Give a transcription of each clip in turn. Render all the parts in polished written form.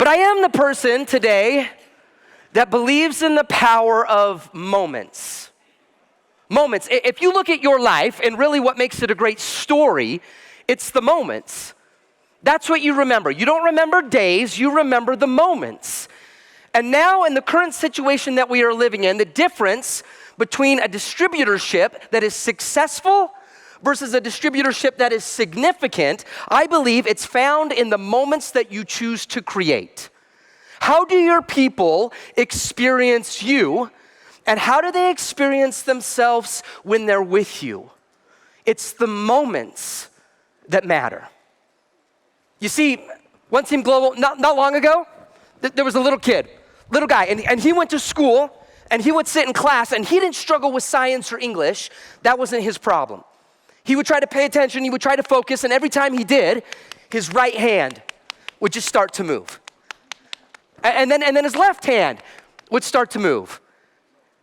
But I am the person today that believes in the power of moments. Moments. If you look at your life and really what makes it a great story, it's the moments. That's what you remember. You don't remember days, you remember the moments. And now in the current situation that we are living in, the difference between a distributorship that is successful versus a distributorship that is significant, I believe it's found in the moments that you choose to create. How do your people experience you, and how do they experience themselves when they're with you? It's the moments that matter. You see, One Team Global, not long ago, there was a little kid, little guy, and he went to school, and he would sit in class, and he didn't struggle with science or English. That wasn't his problem. He would try to pay attention, he would try to focus, and every time he did, his right hand would just start to move. And then his left hand would start to move.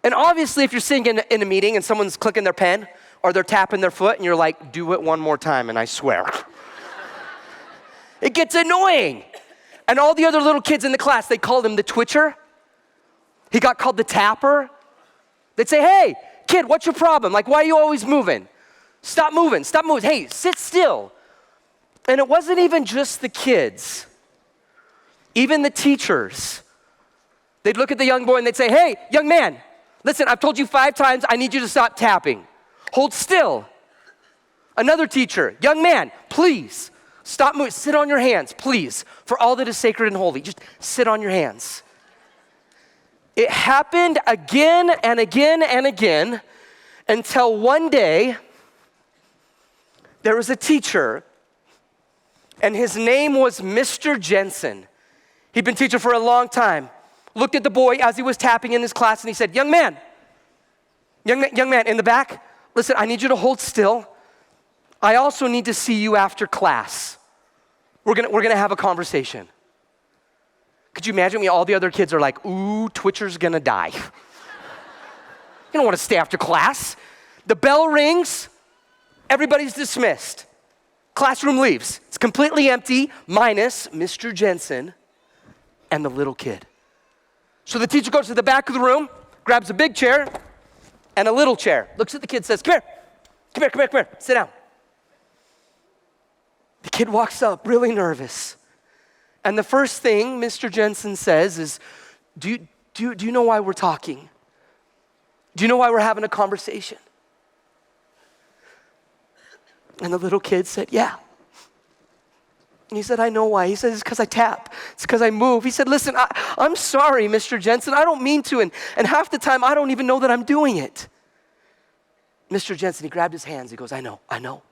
And obviously, if you're sitting in a meeting and someone's clicking their pen or they're tapping their foot and you're like, do it one more time and I swear. It gets annoying. And all the other little kids in the class, they called him the twitcher. He got called the tapper. They'd say, hey, kid, what's your problem? Like, why are you always moving? Stop moving, stop moving. Hey, sit still. And it wasn't even just the kids. Even the teachers. They'd look at the young boy and they'd say, hey, young man, listen, I've told you 5 times, I need you to stop tapping. Hold still. Another teacher, young man, please, stop moving. Sit on your hands, please. For all that is sacred and holy, just sit on your hands. It happened again and again and again until one day, there was a teacher, and his name was Mr. Jensen. He'd been teaching for a long time. Looked at the boy as he was tapping in his class, and he said, young man in the back, listen, I need you to hold still. I also need to see you after class. We're gonna have a conversation. Could you imagine me? All the other kids are like, ooh, Twitcher's gonna die. You don't want to stay after class. The bell rings. Everybody's dismissed. Classroom leaves. It's completely empty, minus Mr. Jensen and the little kid. So the teacher goes to the back of the room, grabs a big chair and a little chair, looks at the kid, says, come here, sit down. The kid walks up, really nervous. And the first thing Mr. Jensen says is, do you know why we're talking? Do you know why we're having a conversation? And the little kid said, yeah. And he said, I know why. He said, it's because I tap. It's because I move. He said, listen, I'm sorry, Mr. Jensen. I don't mean to. And half the time, I don't even know that I'm doing it. Mr. Jensen, he grabbed his hands. He goes, I know.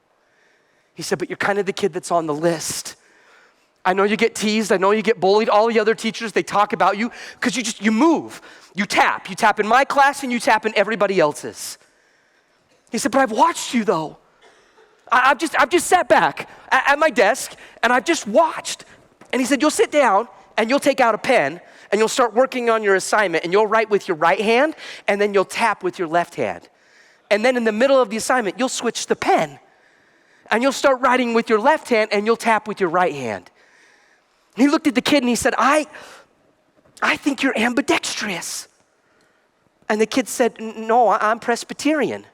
He said, but you're kind of the kid that's on the list. I know you get teased. I know you get bullied. All the other teachers, they talk about you because you move. You tap. You tap in my class and you tap in everybody else's. He said, but I've watched you though. I've just sat back at my desk and I've just watched. And he said, you'll sit down and you'll take out a pen and you'll start working on your assignment and you'll write with your right hand and then you'll tap with your left hand. And then in the middle of the assignment, you'll switch the pen and you'll start writing with your left hand and you'll tap with your right hand. And he looked at the kid and he said, I think you're ambidextrous. And the kid said, no, I'm Presbyterian.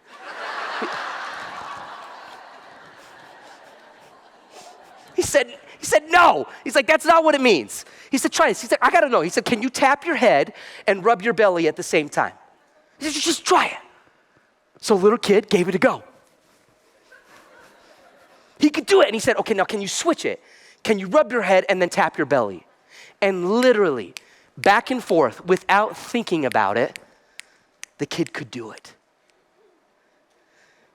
He said, no. He's like, that's not what it means. He said, try this. He said, I gotta know. He said, can you tap your head and rub your belly at the same time? He said, just try it. So little kid gave it a go. He could do it. And he said, okay, now can you switch it? Can you rub your head and then tap your belly? And literally, back and forth, without thinking about it, the kid could do it.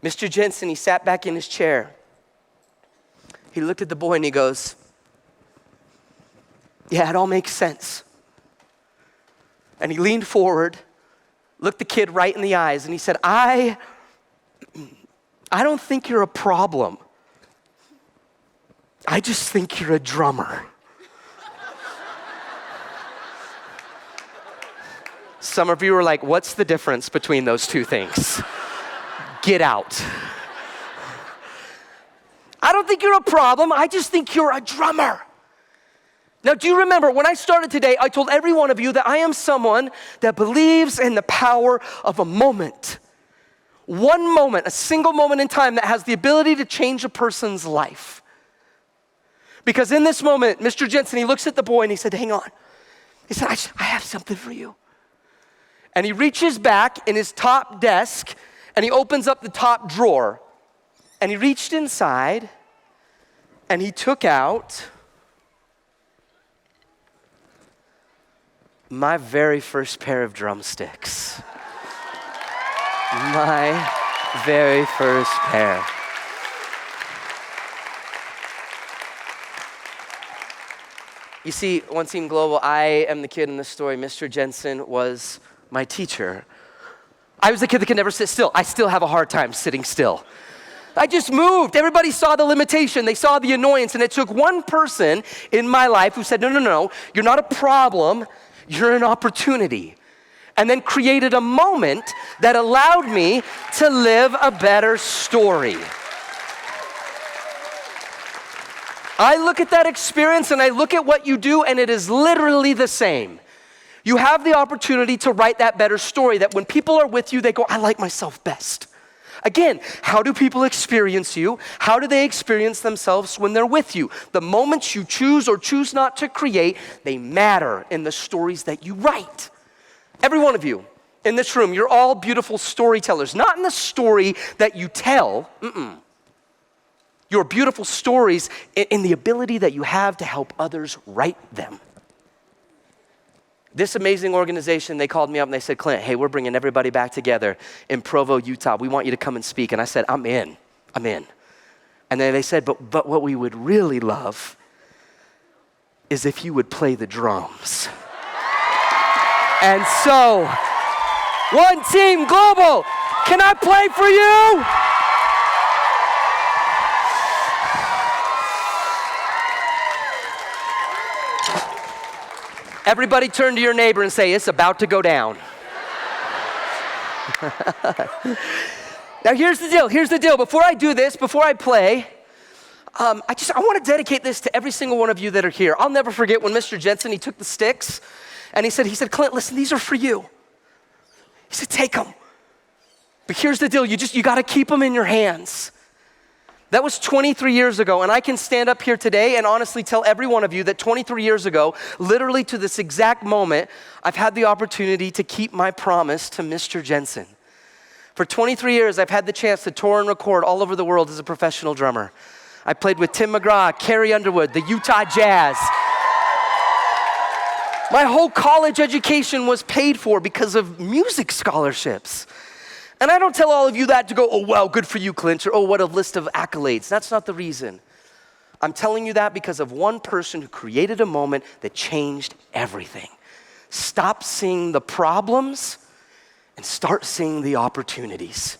Mr. Jensen, he sat back in his chair. He looked at the boy and he goes, yeah, it all makes sense. And he leaned forward, looked the kid right in the eyes, and he said, I don't think you're a problem. I just think you're a drummer. Some of you are like, what's the difference between those two things? Get out. I don't think you're a problem. I just think you're a drummer. Now, do you remember when I started today, I told every one of you that I am someone that believes in the power of a moment. One moment, a single moment in time that has the ability to change a person's life. Because in this moment, Mr. Jensen, he looks at the boy and he said, hang on. He said, I have something for you. And he reaches back in his top desk and he opens up the top drawer. And he reached inside and he took out my very first pair of drumsticks. My very first pair. You see, One Team Global, I am the kid in this story. Mr. Jensen was my teacher. I was the kid that could never sit still. I still have a hard time sitting still. I just moved. Everybody saw the limitation. They saw the annoyance. And it took one person in my life who said, no, you're not a problem. You're an opportunity. And then created a moment that allowed me to live a better story. I look at that experience and I look at what you do and it is literally the same. You have the opportunity to write that better story that when people are with you, they go, I like myself best. Again, how do people experience you? How do they experience themselves when they're with you? The moments you choose or choose not to create, they matter in the stories that you write. Every one of you in this room, you're all beautiful storytellers. Not in the story that you tell. You're beautiful stories in the ability that you have to help others write them. This amazing organization, they called me up and they said, Clint, hey, we're bringing everybody back together in Provo, Utah. We want you to come and speak. And I said, I'm in. And then they said, but what we would really love is if you would play the drums. And so, One Team Global, can I play for you? Everybody turn to your neighbor and say, it's about to go down. Now here's the deal. Before I do this, before I play, I want to dedicate this to every single one of you that are here. I'll never forget when Mr. Jensen, he took the sticks and he said, Clint, listen, these are for you. He said, take them. But here's the deal, you got to keep them in your hands. That was 23 years ago, and I can stand up here today and honestly tell every one of you that 23 years ago, literally to this exact moment, I've had the opportunity to keep my promise to Mr. Jensen. For 23 years, I've had the chance to tour and record all over the world as a professional drummer. I played with Tim McGraw, Carrie Underwood, the Utah Jazz. My whole college education was paid for because of music scholarships. And I don't tell all of you that to go, oh, wow, good for you, Clint, or oh, what a list of accolades. That's not the reason. I'm telling you that because of one person who created a moment that changed everything. Stop seeing the problems and start seeing the opportunities.